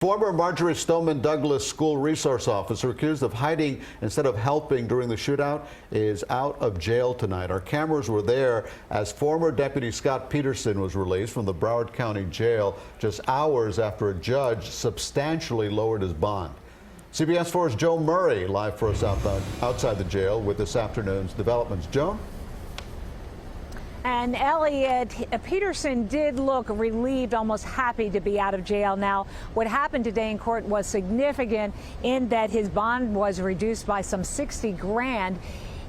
Former Marjorie Stoneman Douglas school resource officer accused of hiding instead of helping during the shootout is out of jail tonight. Our cameras were there as former Deputy Scot Peterson was released from the Broward County Jail just hours after a judge substantially lowered his bond. CBS 4's Joan Murray live for us outside the jail with this afternoon's developments. Joan? And Elliot, Peterson did look relieved, almost happy to be out of jail. Now, what happened today in court was significant in that his bond was reduced by some 60 grand.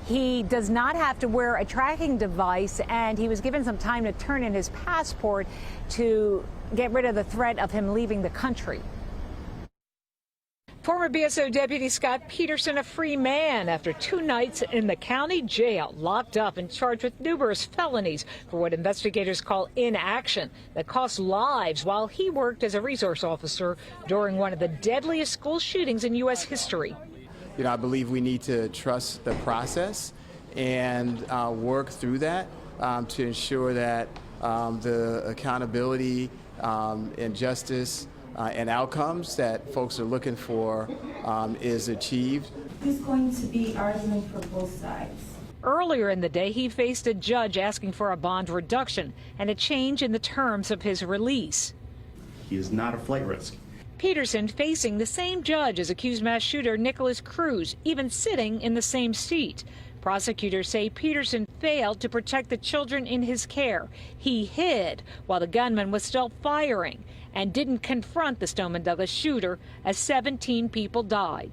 He does not have to wear a tracking device, and he was given some time to turn in his passport to get rid of the threat of him leaving the country. Former BSO Deputy Scot Peterson, a free man after 2 nights in the county jail, locked up and charged with numerous felonies for what investigators call inaction that cost lives while he worked as a resource officer during one of the deadliest school shootings in U.S. history. You know, I believe we need to trust the process and work through that to ensure that the accountability and justice and outcomes that folks are looking for is achieved. Who's going to be arguing for both sides? Earlier in the day, he faced a judge asking for a bond reduction and a change in the terms of his release. He is not a flight risk. Peterson facing the same judge as accused mass shooter Nicholas Cruz, even sitting in the same seat. Prosecutors say Peterson failed to protect the children in his care. He hid while the gunman was still firing and didn't confront the Stoneman Douglas shooter as 17 people died.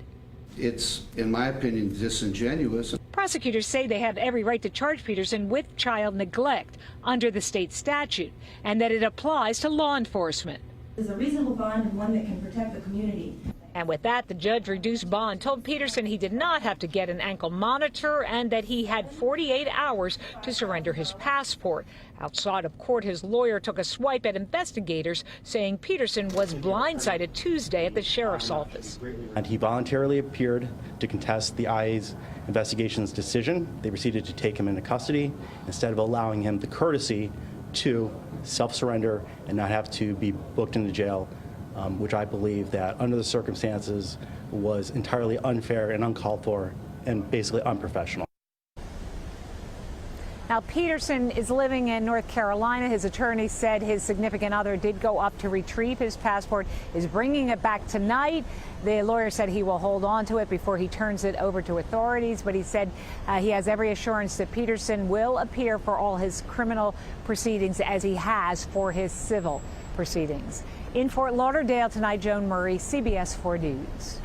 It's, in my opinion, disingenuous. Prosecutors say they have every right to charge Peterson with child neglect under the state statute and that it applies to law enforcement. There's a reasonable bond and one that can protect the community. And with that, the judge reduced bond, told Peterson he did not have to get an ankle monitor and that he had 48 hours to surrender his passport. Outside of court, his lawyer took a swipe at investigators, saying Peterson was blindsided Tuesday at the sheriff's office. And he voluntarily appeared to contest the IA's investigation's decision. They proceeded to take him into custody instead of allowing him the courtesy to self-surrender and not have to be booked into jail, which I believe that under the circumstances was entirely unfair and uncalled for and basically unprofessional. Now, Peterson is living in North Carolina. His attorney said his significant other did go up to retrieve his passport, is bringing it back tonight. The lawyer said he will hold on to it before he turns it over to authorities, but he said he has every assurance that Peterson will appear for all his criminal proceedings as he has for his civil proceedings. In Fort Lauderdale tonight, Joan Murray, CBS 4 News.